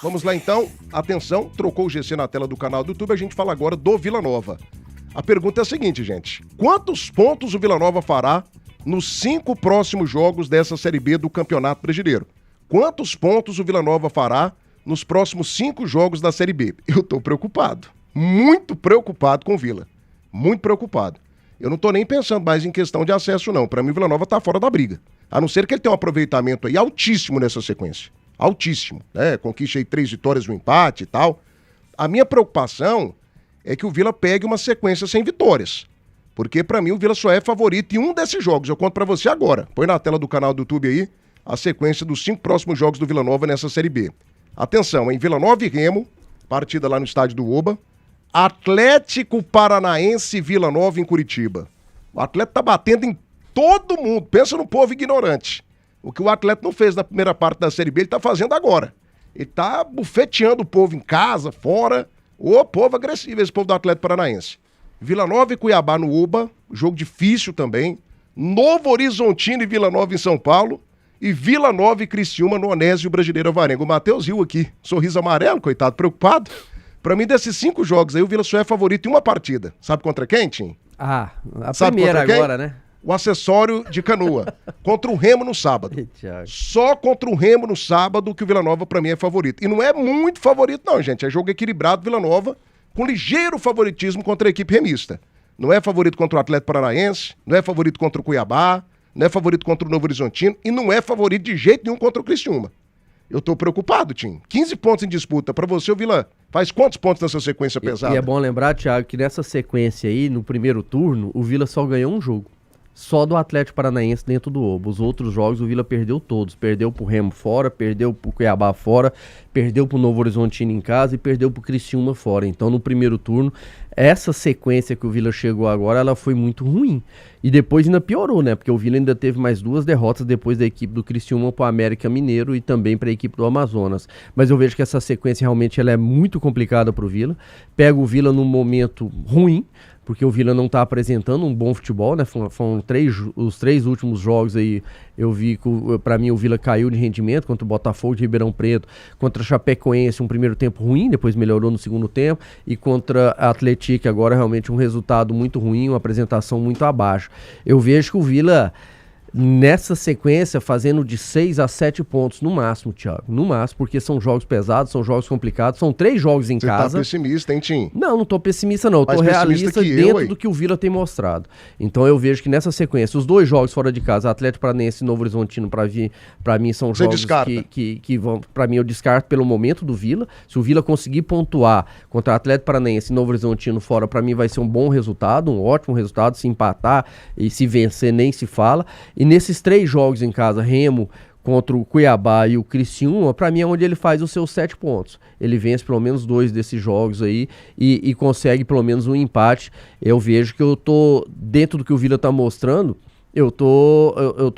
Vamos lá então, atenção, trocou o GC na tela do canal do YouTube, a gente fala agora do Vila Nova. A pergunta é a seguinte, gente: quantos pontos o Vila Nova fará nos 5 próximos jogos dessa Série B do Campeonato Brasileiro? Quantos pontos o Vila Nova fará nos próximos 5 jogos da Série B? Eu tô preocupado, muito preocupado com o Vila, muito preocupado. Eu não tô nem pensando mais em questão de acesso não, pra mim o Vila Nova tá fora da briga, a não ser que ele tenha um aproveitamento aí altíssimo nessa sequência. Altíssimo, né? Conquiste aí 3 vitórias, um empate e tal. A minha preocupação é que o Vila pegue uma sequência sem vitórias. Porque pra mim o Vila só é favorito em um desses jogos. Eu conto pra você agora. Põe na tela do canal do YouTube aí a sequência dos 5 próximos jogos do Vila Nova nessa Série B. Atenção, em Vila Nova e Remo, partida lá no estádio do Oba. Atlético Paranaense e Vila Nova em Curitiba. O Atlético tá batendo em todo mundo. Pensa no povo ignorante. O que o Atlético não fez na primeira parte da Série B, ele tá fazendo agora. Ele tá bufeteando o povo em casa, fora. Ô, povo agressivo, esse povo do Atlético Paranaense. Vila Nova e Cuiabá no Uba, jogo difícil também. Novo Horizontino e Vila Nova em São Paulo. E Vila Nova e Criciúma no Onésio Brasileiro Avarenga. O Matheus riu aqui, sorriso amarelo, coitado, preocupado. Pra mim, desses 5 jogos aí, o Vila só é favorito em uma partida. Sabe contra quem, Tim? A Sabe primeira agora, né? O Acessório de Canoa, contra o Remo no sábado. Só contra o Remo no sábado que o Vila Nova pra mim é favorito. E não é muito favorito não, gente. É jogo equilibrado, Vila Nova, com ligeiro favoritismo contra a equipe remista. Não é favorito contra o Atlético Paranaense, não é favorito contra o Cuiabá, não é favorito contra o Novo Horizontino e não é favorito de jeito nenhum contra o Criciúma. Eu tô preocupado, Tim. 15 pontos em disputa. Pra você, o Vila faz quantos pontos nessa sequência pesada? E é bom lembrar, Thiago, que nessa sequência aí, no primeiro turno, o Vila só ganhou um jogo. Só do Atlético Paranaense dentro do Oba. Os outros jogos o Vila perdeu todos. Perdeu pro Remo fora, perdeu pro Cuiabá fora, perdeu pro Novo Horizontino em casa e perdeu pro Criciúma fora. Então no primeiro turno, essa sequência que o Vila chegou agora, ela foi muito ruim. E depois ainda piorou, né? Porque o Vila ainda teve mais 2 derrotas depois da equipe do Criciúma pro América Mineiro e também pra equipe do Amazonas. Mas eu vejo que essa sequência realmente ela é muito complicada pro Vila. Pega o Vila num momento ruim, porque o Vila não está apresentando um bom futebol, né? Foram os 3 últimos jogos aí, eu vi que para mim o Vila caiu de rendimento contra o Botafogo de Ribeirão Preto, contra a Chapecoense um primeiro tempo ruim, depois melhorou no segundo tempo, e contra a Atlético agora realmente um resultado muito ruim, uma apresentação muito abaixo. Eu vejo que o Vila nessa sequência fazendo de 6 a 7 pontos no máximo, Thiago, no máximo, porque são jogos pesados, são jogos complicados, são 3 jogos em casa. Você tá pessimista, hein, Tim? Não tô pessimista não, eu tô realista dentro do que o Vila tem mostrado. Então eu vejo que nessa sequência, os 2 jogos fora de casa, Atlético Paranaense e Novo Horizontino, pra mim são jogos que vão, pra mim eu descarto pelo momento do Vila. Se o Vila conseguir pontuar contra Atlético Paranaense e Novo Horizontino fora, pra mim vai ser um bom resultado, um ótimo resultado, se empatar e se vencer nem se fala. E nesses 3 jogos em casa, Remo contra o Cuiabá e o Criciúma, pra mim é onde ele faz os seus 7 pontos. Ele vence pelo menos 2 desses jogos aí e consegue pelo menos um empate. Eu vejo que eu tô, dentro do que o Vila tá mostrando, eu tô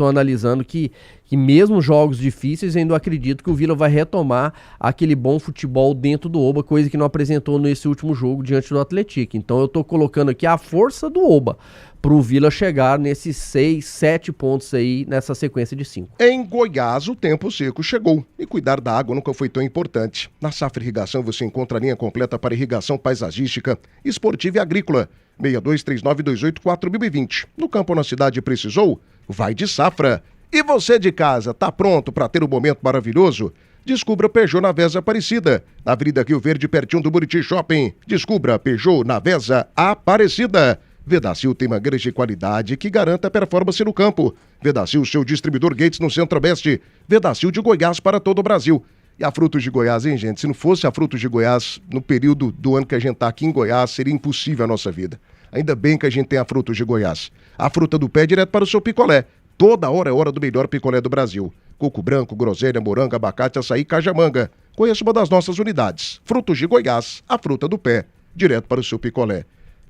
analisando que mesmo jogos difíceis, ainda acredito que o Vila vai retomar aquele bom futebol dentro do Oba, coisa que não apresentou nesse último jogo diante do Atlético. Então eu tô colocando aqui a força do Oba pro Vila chegar nesses 6, 7 pontos aí nessa sequência de 5. Em Goiás, o tempo seco chegou e cuidar da água nunca foi tão importante. Na Safra Irrigação você encontra a linha completa para irrigação paisagística, esportiva e agrícola. 6239284020. No campo ou na cidade precisou? Vai de Safra. E você de casa, tá pronto para ter um momento maravilhoso? Descubra Peugeot na Vesa Aparecida, na Avenida Rio Verde, pertinho do Buriti Shopping. Descubra Peugeot na Vesa Aparecida. Vedacil tem mangueiras de qualidade que garanta a performance no campo. Vedacil, seu distribuidor Gates no Centro-Oeste. Vedacil de Goiás para todo o Brasil. E a Frutos de Goiás, hein, gente? Se não fosse a Frutos de Goiás, no período do ano que a gente tá aqui em Goiás, seria impossível a nossa vida. Ainda bem que a gente tem a Frutos de Goiás. A fruta do pé é direto para o seu picolé. Toda hora é hora do melhor picolé do Brasil. Coco branco, groselha, morango, abacate, açaí, cajamanga. Conheça uma das nossas unidades. Frutos de Goiás, a fruta do pé, direto para o seu picolé.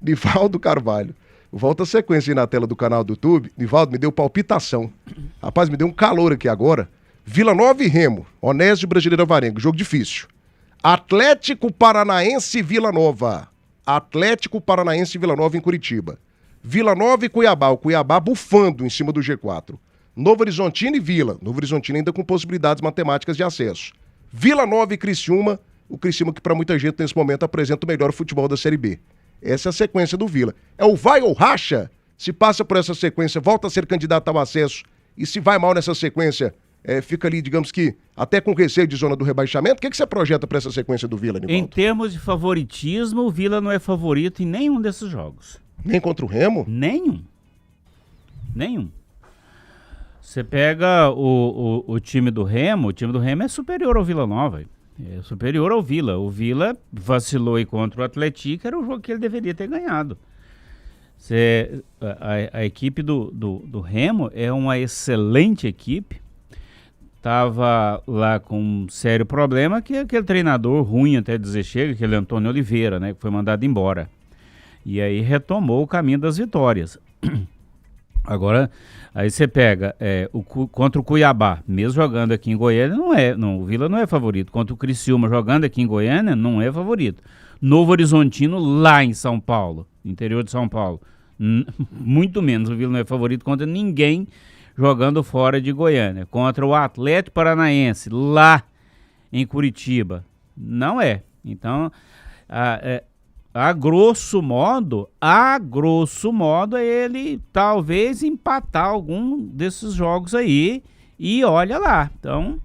Nivaldo Carvalho. Volta a sequência aí na tela do canal do YouTube. Nivaldo, me deu palpitação. Rapaz, me deu um calor aqui agora. Vila Nova e Remo, Onésio Brasileiro Avarenga, jogo difícil. Atlético Paranaense e Vila Nova. Atlético Paranaense e Vila Nova em Curitiba. Vila Nova e Cuiabá, o Cuiabá bufando em cima do G4. Novo Horizontino e Vila, Novo Horizontino ainda com possibilidades matemáticas de acesso. Vila Nova e Criciúma, o Criciúma que para muita gente nesse momento apresenta o melhor futebol da Série B. Essa é a sequência do Vila. É o vai ou racha? Se passa por essa sequência, volta a ser candidato ao acesso, e se vai mal nessa sequência, fica ali, digamos que, até com receio de zona do rebaixamento. O que você projeta para essa sequência do Vila, Nivaldo? Em termos de favoritismo, o Vila não é favorito em nenhum desses jogos. Nem contra o Remo? Nenhum. Você pega o time do Remo, o time do Remo é superior ao Vila Nova. É superior ao Vila. O Vila vacilou aí contra o Atlético, era o jogo que ele deveria ter ganhado. A equipe do Remo é uma excelente equipe. Estava lá com um sério problema, que é aquele treinador ruim até dizer chega, aquele Antônio Oliveira, né, que foi mandado embora. E aí retomou o caminho das vitórias. Agora, aí você pega contra o Cuiabá, mesmo jogando aqui em Goiânia, o Vila não é favorito. Contra o Criciúma, jogando aqui em Goiânia, não é favorito. Novo Horizontino, lá em São Paulo, interior de São Paulo, muito menos. O Vila não é favorito contra ninguém jogando fora de Goiânia. Contra o Atlético Paranaense, lá em Curitiba, não é. Então, a grosso modo, é ele talvez empatar algum desses jogos aí, e olha lá. Então,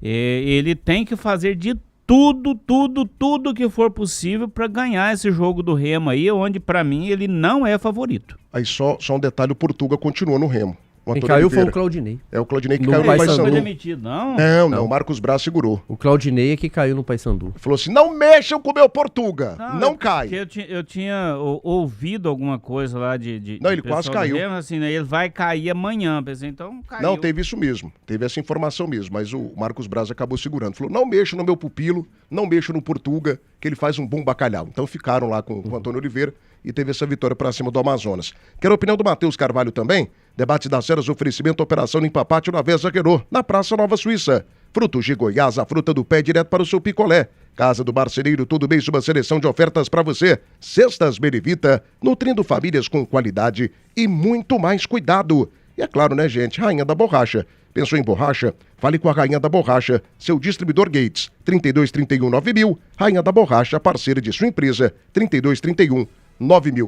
ele tem que fazer de tudo que for possível para ganhar esse jogo do Remo aí, onde para mim ele não é favorito. Aí só um detalhe, o Portuga continua no Remo. Quem caiu foi o Claudinei. É o Claudinei que No caiu no Paysandu. Paysandu. Não foi demitido, não? Não, o Marcos Braz segurou. O Claudinei é que caiu no Paysandu. Falou assim, não mexam com o meu Portuga, não cai. Eu tinha ouvido alguma coisa lá de Não, ele pessoal quase do caiu. Remo, assim, né, ele vai cair amanhã, pensei, então caiu. Não, teve isso mesmo, teve essa informação mesmo, mas o Marcos Braz acabou segurando. Falou, não mexam no meu pupilo, não mexam no Portuga, que ele faz um bom bacalhau. Então ficaram lá com o Antônio Oliveira e teve essa vitória para cima do Amazonas. Quero a opinião do Matheus Carvalho também? Debate das Ceras, oferecimento, operação Limpa Pátio na Vesa Renault, na Praça Nova Suíça. Frutos de Goiás, a fruta do pé direto para o seu picolé. Casa do Marceneiro, todo mês uma seleção de ofertas para você. Cestas Benevita, nutrindo famílias com qualidade e muito mais cuidado. E é claro, né, gente, Rainha da Borracha. Pensou em borracha? Fale com a Rainha da Borracha, seu distribuidor Gates, 3231-9000, Rainha da Borracha, parceira de sua empresa, 3231-9000.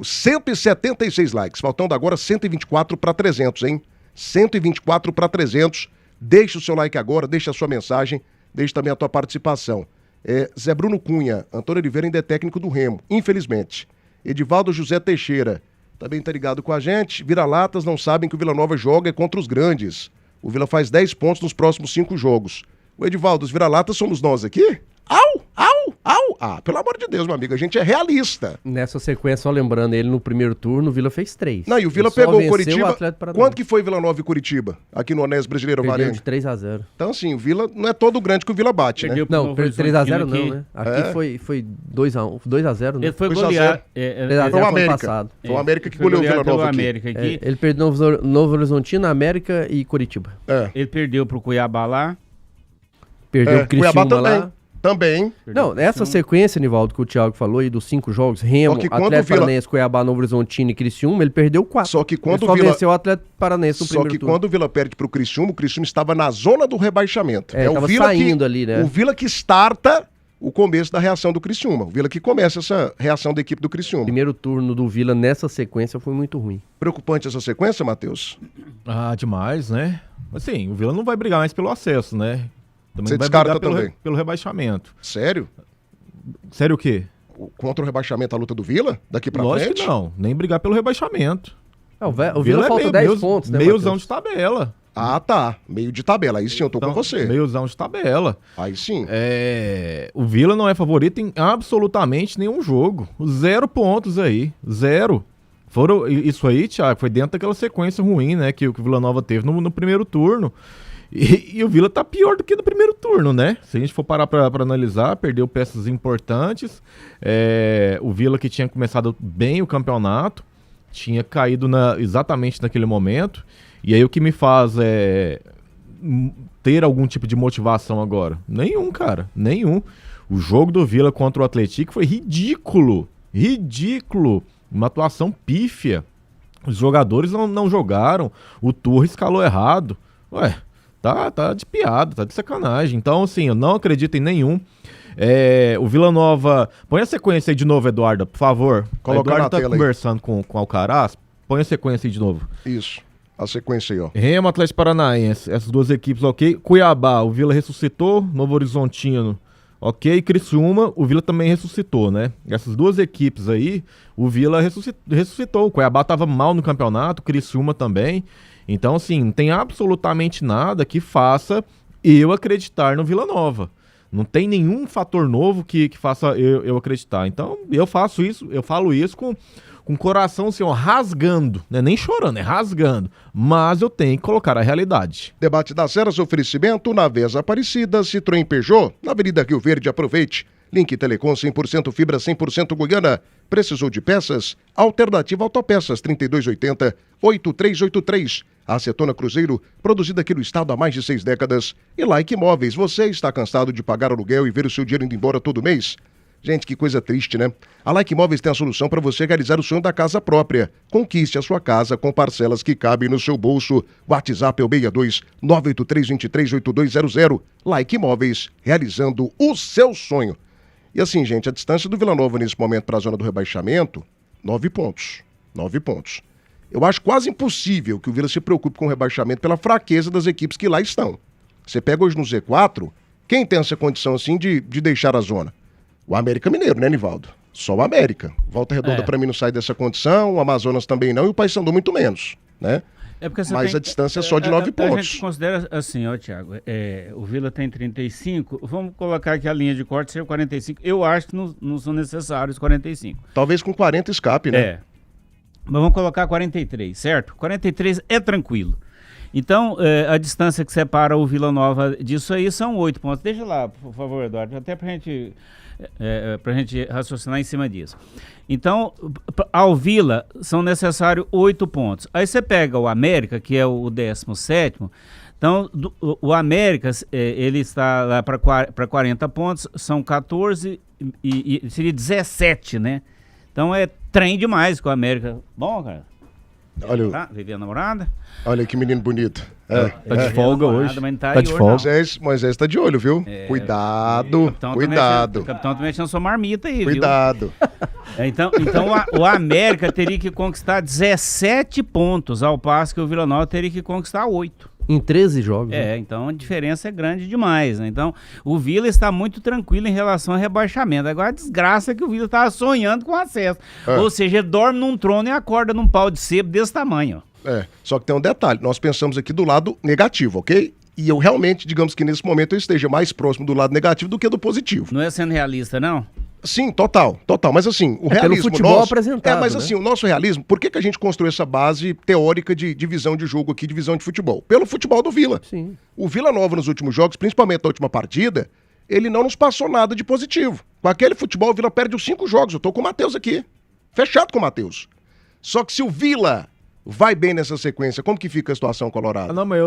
176 likes, faltando agora 124 para 300, hein? 124 para 300. Deixa o seu like agora, deixa a sua mensagem, deixa também a tua participação. Zé Bruno Cunha, Antônio Oliveira ainda é técnico do Remo, infelizmente. Edivaldo José Teixeira, também tá ligado com a gente. Vira-latas não sabem que o Vila Nova joga contra os grandes. O Vila faz 10 pontos nos próximos 5 jogos. O Edivaldo, os vira-latas somos nós aqui? Au! Ah, pelo amor de Deus, meu amigo, a gente é realista. Nessa sequência, só lembrando, ele no primeiro turno, o Vila fez 3. Não, e o Vila Ele pegou só o venceu Coritiba. Atlético Paranaense. Quanto que foi Vila Nova e Curitiba? Aqui no Onés Brasileiro Perdeu Varenga. de 3-0. Então, assim, o Vila não é todo grande que o Vila bate, Perdeu né? pro Não, Novo 3x0 Horizontino não, aqui. né? Aqui foi 2x0, né? Ele foi 2 a 0. goleado. 3x0 Foi o foi ano América. passado. Foi o América que goleou o Vila Nova aqui. América aqui. Ele perdeu Novo Horizontino, América e Curitiba. Ele perdeu pro Cuiabá lá. Perdeu o Cuiabá Criciúma também. lá. Também. Não, essa sequência, Nivaldo, que o Thiago falou aí, dos 5 jogos, Remo, Só que quando Atlético o Vila- Paranaense, Cuiabá, Novo Horizontino e Criciúma, ele perdeu 4. Só que quando ele só o Vila- venceu o Atlético Paranaense no Só primeiro que turno. quando o Vila perde pro Criciúma, o Criciúma estava na zona do rebaixamento. É, o tava Vila saindo ali, né? O Vila que starta o começo da reação do Criciúma. O Vila que começa essa reação da equipe do O Criciúma. primeiro turno do Vila nessa sequência foi muito ruim. Preocupante essa sequência, Matheus? Ah, demais, né? Assim, o Vila não vai brigar mais pelo acesso, né? Também Você não vai descarta brigar também? pelo rebaixamento. Sério? Sério o quê? Contra o rebaixamento a luta do Vila? Daqui pra Lógico frente? que não. Nem brigar pelo rebaixamento. O Vila falta 10 pontos, né, Meiozão Matheus? de tabela. Ah, tá. Meio de tabela. Aí sim, eu tô com Então, você. Meiozão de tabela. Aí sim. O Vila não é favorito em absolutamente nenhum jogo. 0 pontos aí. 0. Isso aí, Thiago, foi dentro daquela sequência ruim, né? Que o Vila Nova teve no primeiro turno. E o Vila tá pior do que no primeiro turno, né? Se a gente for parar pra analisar, perdeu peças importantes. O Vila que tinha começado bem o campeonato, tinha caído exatamente naquele momento. E aí o que me faz ter algum tipo de motivação agora? Nenhum, cara. Nenhum. O jogo do Vila contra o Atlético foi ridículo. Ridículo. Uma atuação pífia. Os jogadores não jogaram. O Torres escalou errado. Ué, Tá de piada, tá de sacanagem. Então, assim, eu não acredito em nenhum. O Vila Nova... Põe a sequência aí de novo, Eduardo, por favor. Coloca o Eduardo na tá tela aí. conversando com o Alcaraz. Põe a sequência aí de novo. Isso. A sequência aí, ó. Remo, Atlético Paranaense. Essas duas equipes, ok. Cuiabá, o Vila ressuscitou. Novo Horizontino, ok. Criciúma, o Vila também ressuscitou, né? Essas duas equipes aí, o Vila ressuscitou. O Cuiabá tava mal no campeonato, o Criciúma também. Então, assim, não tem absolutamente nada que faça eu acreditar no Vila Nova. Não tem nenhum fator novo que faça eu acreditar. Então, eu falo isso com o coração assim, ó, rasgando, né? Nem chorando, é rasgando. Mas eu tenho que colocar a realidade. Debate das Eras, oferecimento na Vez Aparecida, Citroën Peugeot, na Avenida Rio Verde, aproveite. Link Telecom 100% fibra 100% Goiânia. Precisou de peças? Alternativa Autopeças 3280-8383. Acetona Cruzeiro, produzida aqui no estado há mais de 6 décadas. E Like Imóveis, você está cansado de pagar aluguel e ver o seu dinheiro indo embora todo mês? Gente, que coisa triste, né? A Like Imóveis tem a solução para você realizar o sonho da casa própria. Conquiste a sua casa com parcelas que cabem no seu bolso. O WhatsApp é o 62-983-238200. Like Imóveis, realizando o seu sonho. E assim, gente, a distância do Vila Nova nesse momento para a zona do rebaixamento, 9 pontos. 9 pontos. Eu acho quase impossível que o Vila se preocupe com o rebaixamento pela fraqueza das equipes que lá estão. Você pega hoje no Z4, quem tem essa condição assim de deixar a zona? O América Mineiro, né, Nivaldo? Só o América. Volta Redonda pra mim não sai dessa condição, o Amazonas também não e o Paysandu muito menos, né? Mas a distância é só de 9 pontos. A gente considera assim, ó, Thiago, o Vila tem 35, vamos colocar aqui a linha de corte ser 45. Eu acho que não são necessários 45. Talvez com 40 escape, né? Mas vamos colocar 43, certo? 43 é tranquilo. Então, a distância que separa o Vila Nova disso aí são 8 pontos. Deixa lá, por favor, Eduardo, até pra gente raciocinar em cima disso. Então, ao Vila são necessários 8 pontos. Aí você pega o América, que é o 17º. Então, o América, ele está lá para 40 pontos, são 14 e seria 17, né? Então é trem demais com o América. Bom, cara. Olha, Viver a namorada. Olha que menino bonito. Tá de folga hoje. Tá de folga. Moisés tá de olho, viu? Cuidado, cuidado. O capitão tá mexendo sua marmita aí, cuidado. Viu? Então o América teria que conquistar 17 pontos, ao passo que o Vila Nova teria que conquistar 8. Em 13 jogos. Né? Então a diferença é grande demais, né? Então o Vila está muito tranquilo em relação ao rebaixamento. Agora a desgraça é que o Vila estava sonhando com acesso. Ou seja, ele dorme num trono e acorda num pau de sebo desse tamanho, ó. Só que tem um detalhe, nós pensamos aqui do lado negativo, ok? E eu realmente, digamos que nesse momento eu esteja mais próximo do lado negativo do que do positivo. Não é sendo realista, não? Sim, total. Mas assim, o realismo pelo futebol nosso... apresentado, mas assim, o nosso realismo, por que a gente construiu essa base teórica de divisão de jogo aqui, divisão de futebol? Pelo futebol do Vila. Sim. O Vila Nova nos últimos jogos, principalmente na última partida, ele não nos passou nada de positivo. Com aquele futebol, o Vila perde os 5 jogos. Eu tô com o Matheus aqui. Fechado com o Matheus. Só que se o Vila vai bem nessa sequência, como que fica a situação colorada? Não, mas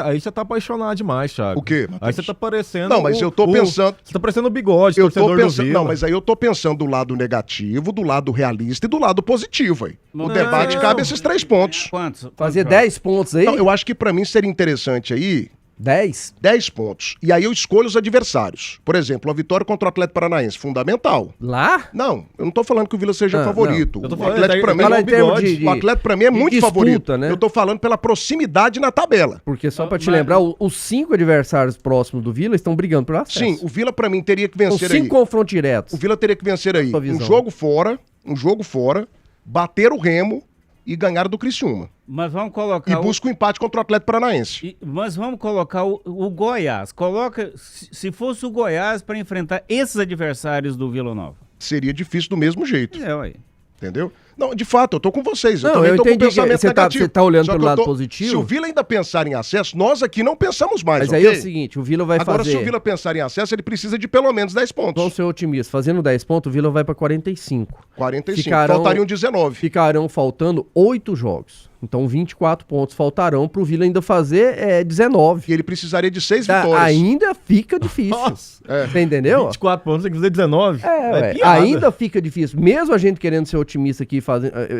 aí você tá apaixonado demais, Thiago. O quê, Matheus? Aí você tá parecendo... Não, mas eu tô pensando... Você tá parecendo o Bigode, eu tô torcedor pensando, do Vila. Não, mas aí eu tô pensando do lado negativo, do lado realista e do lado positivo aí. O debate cabe esses 3 pontos. Quantos? Fazer 10 pontos aí? Não, eu acho que pra mim seria interessante aí... 10? 10 pontos. E aí eu escolho os adversários. Por exemplo, a vitória contra o Atlético Paranaense, fundamental. Lá? Não, eu não tô falando que o Vila seja favorito. Eu tô O falando, Atlético pra mim o Atlético pra mim é muito disputa, favorito. né? Eu tô falando pela proximidade na tabela. Porque só pra te lembrar, os 5 adversários próximos do Vila estão brigando pelo acesso. Sim, o Vila pra mim teria que São vencer aí. 5 confrontos diretos. O Vila teria que vencer aí. Um jogo fora, bater o Remo e ganhar do Criciúma. Mas vamos colocar... E busca o empate contra o Atlético Paranaense. Mas vamos colocar o Goiás. Coloca, se fosse o Goiás para enfrentar esses adversários do Vila Nova. Seria difícil do mesmo jeito. Ué. Entendeu? Não, de fato, eu tô com vocês. Não, também eu tô com entendi pensamento que negativo. você tá olhando Só pelo que lado eu tô- positivo. Se o Vila ainda pensar em acesso, nós aqui não pensamos mais, Mas aí ok? é o seguinte, o Vila vai Agora, se o fazer... Vila pensar em acesso, ele precisa de pelo menos 10 pontos. Vamos ser otimistas. Fazendo 10 pontos, o Vila vai pra 45. 45. Ficarão- Faltariam 19. Ficarão faltando 8 jogos. Então 24 pontos faltarão pro Vila ainda fazer 19. E ele precisaria de 6 Tá, vitórias. ainda fica difícil. Nossa. Você entendeu? 24 pontos, tem que fazer 19. Ué, piada. ainda fica difícil. Mesmo a gente querendo ser otimista aqui,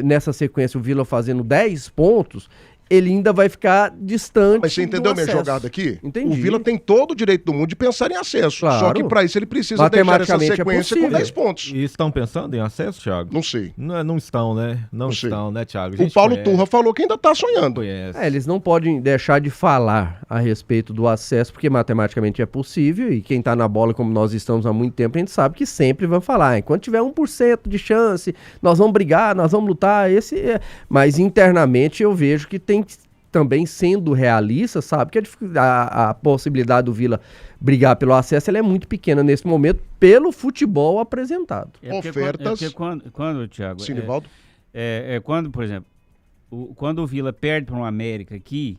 nessa sequência, o Vila fazendo 10 pontos, ele ainda vai ficar distante. Mas você entendeu do minha acesso. jogada aqui? Entendi. O Vila tem todo o direito do mundo de pensar em acesso. Claro. Só que para isso ele precisa deixar essa Matematicamente é sequência com possível. 10 pontos. E estão pensando em acesso, Thiago? Não sei. Não estão, né? Não sei. estão, né, Thiago? O Paulo Turra falou que ainda tá sonhando. Conhece. Eles não podem deixar de falar a respeito do acesso, porque matematicamente é possível, e quem tá na bola, como nós estamos há muito tempo, a gente sabe que sempre vão falar. Enquanto tiver 1% de chance, nós vamos brigar, nós vamos lutar. Mas internamente eu vejo que tem que, também sendo realista, sabe, que a possibilidade do Vila brigar pelo acesso ela é muito pequena nesse momento, pelo futebol apresentado. Ofertas. Quando, Thiago, Sinivaldo? quando, por exemplo, quando o Vila perde para um América aqui,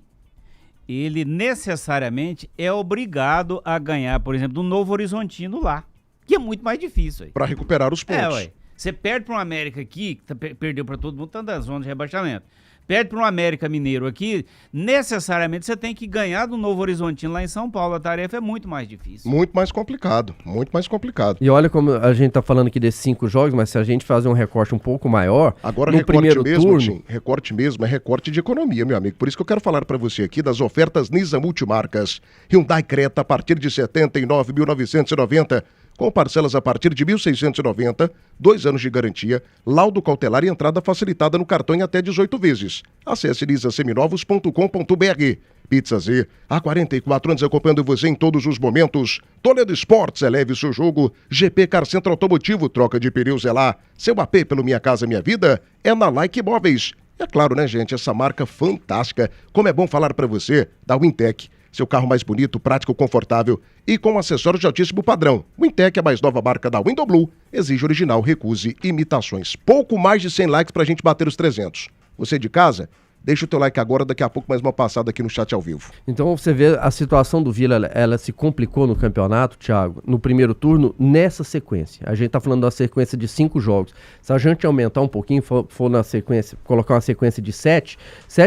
ele necessariamente é obrigado a ganhar, por exemplo, do Novo Horizontino lá, que é muito mais difícil. Para recuperar os pontos. Você perde para um América aqui, que perdeu para todo mundo, tá na zona de rebaixamento. Perde para um América Mineiro aqui, necessariamente você tem que ganhar do Novo Horizontino lá em São Paulo. A tarefa é muito mais difícil. Muito mais complicado, muito mais complicado. E olha como a gente tá falando aqui desses 5 jogos, mas se a gente fazer um recorte um pouco maior, agora no recorte primeiro mesmo, turno... Tim, recorte mesmo é recorte de economia, meu amigo. Por isso que eu quero falar para você aqui das ofertas Nissan Multimarcas. Hyundai Creta a partir de R$ 79.990, com parcelas a partir de R$ 1.690, 2 anos de garantia, laudo cautelar e entrada facilitada no cartão em até 18 vezes. Acesse nissanseminovos.com.br. Pizza Z, há 44 anos acompanhando você em todos os momentos. Toledo Esportes, eleve seu jogo. GP Car Centro Automotivo, troca de pneus é lá. Seu AP pelo Minha Casa Minha Vida é na Like Móveis. É claro, né, gente, essa marca fantástica. Como é bom falar para você da Wintec. Seu carro mais bonito, prático, confortável e com acessórios de altíssimo padrão. Wintec, a mais nova marca da Window Blue, exige original, recuse imitações. Pouco mais de 100 likes pra gente bater os 300. Você de casa? Deixa o teu like agora, daqui a pouco mais uma passada aqui no chat ao vivo. Então você vê a situação do Vila, ela se complicou no campeonato, Thiago, no primeiro turno, nessa sequência. A gente tá falando da sequência de 5 jogos. Se a gente aumentar um pouquinho, for na sequência, colocar uma sequência de 7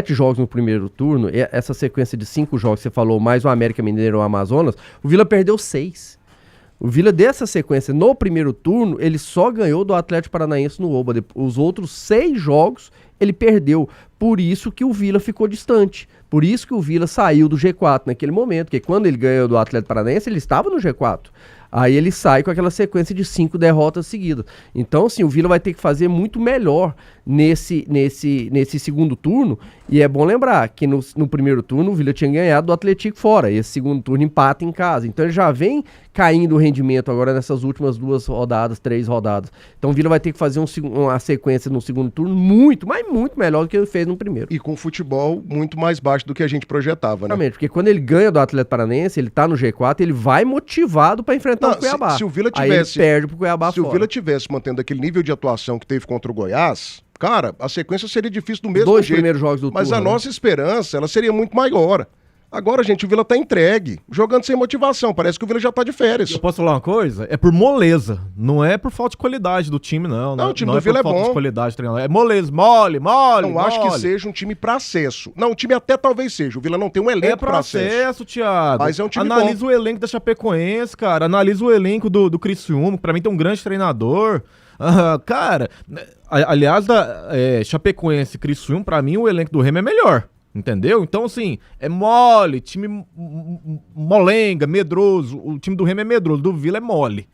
jogos no primeiro turno, essa sequência de 5 jogos, você falou, mais o América Mineiro ou o Amazonas, o Vila perdeu 6. O Vila, dessa sequência, no primeiro turno, ele só ganhou do Atlético Paranaense no Oba. Os outros 6 jogos, ele perdeu. Por isso que o Vila ficou distante. Por isso que o Vila saiu do G4 naquele momento. Porque quando ele ganhou do Atlético Paranaense, ele estava no G4. Aí ele sai com aquela sequência de 5 derrotas seguidas. Então, assim, o Vila vai ter que fazer muito melhor nesse segundo turno. E é bom lembrar que no primeiro turno o Vila tinha ganhado do Atlético fora. Esse segundo turno empata em casa. Então ele já vem caindo o rendimento agora nessas últimas 2 rodadas, 3 rodadas. Então o Vila vai ter que fazer uma sequência no segundo turno muito, mas muito melhor do que ele fez no primeiro. E com futebol muito mais baixo do que a gente projetava, né? Exatamente, porque quando ele ganha do Atlético Paranaense, ele tá no G4, ele vai motivado para enfrentar o Cuiabá. Se o Vila Aí ele tivesse, perde pro Cuiabá se fora. o Vila tivesse mantendo aquele nível de atuação que teve contra o Goiás, cara, a sequência seria difícil do mesmo 2 jeito. primeiros jogos do Mas turno, a nossa esperança, ela seria muito maior. Agora, gente, o Vila tá entregue, jogando sem motivação. Parece que o Vila já tá de férias. Eu posso falar uma coisa? É por moleza. Não é por falta de qualidade do time, não. Não, o time não do Vila é por falta bom. de qualidade do treinador. É moleza, mole. Não acho que seja um time pra acesso. Não, o time até talvez seja. O Vila não tem um elenco É pra acesso. Thiago. Mas é um time Analisa bom. o elenco da Chapecoense, cara. Analisa o elenco do Criciúma, que pra mim tem um grande treinador. Cara, aliás, Chapecoense e Criciúma, pra mim o elenco do Remo é melhor. Entendeu? Então, assim, é mole, time molenga, medroso. O time do Remo é medroso, do Vila é mole.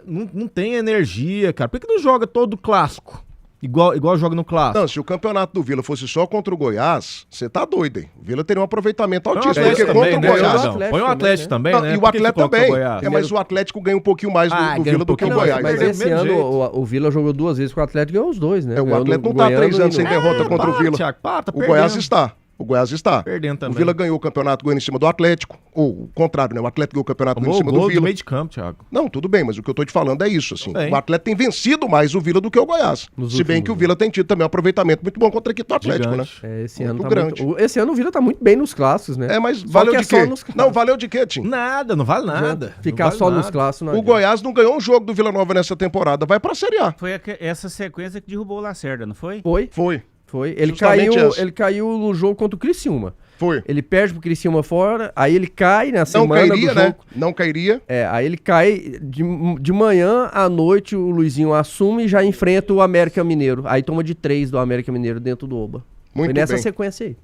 Não tem energia, cara. Por que não joga todo clássico? Igual joga no clássico. Não, se o campeonato do Vila fosse só contra o Goiás, você tá doido, hein? O Vila teria um aproveitamento altíssimo. Porque contra o Goiás... Põe o Atlético também, né? E o Atlético também. Mas o Atlético ganha um pouquinho mais do Vila do que o Goiás. Mas né? esse ano o Vila jogou 2 vezes com o Atlético e ganhou os 2, né? O Atlético não tá há 3 anos sem derrota contra o Vila. Thiago, tá O Goiás está. O Goiás está. Perdendo também. O Vila ganhou o campeonato ganhando em cima do Atlético. Ou o contrário, né? O Atlético ganhou o campeonato ganhando em cima do gol Vila. do meio de campo, Thiago. Não, tudo bem, mas o que eu tô te falando é isso, assim. Bem. O Atlético tem vencido mais o Vila do que o Goiás. Se bem que o Vila tem tido também um aproveitamento muito bom contra a equipe do Atlético, Gigante. né? Esse Muito ano grande. esse ano o Vila tá muito bem nos clássicos, né? Mas Só valeu que de é só quê? nos clássicos. Não, valeu de quê, Tim? Nada, não vale nada. Ficar Não vale só nos nada. clássicos não O adianta. Goiás não ganhou um jogo do Vila Nova nessa temporada. Vai pra Série A. Foi essa sequência que derrubou o Lacerda, não foi? Foi. Foi. Ele Justamente essa. ele caiu no jogo contra o Criciúma. Foi. Ele perde pro Criciúma fora, aí ele cai na Não semana cairia, do jogo. né? Não cairia. Aí ele cai de manhã à noite, o Luizinho assume e já enfrenta o América Mineiro. Aí toma de 3 do América Mineiro dentro do Oba. Muito Foi nessa bem. sequência aí.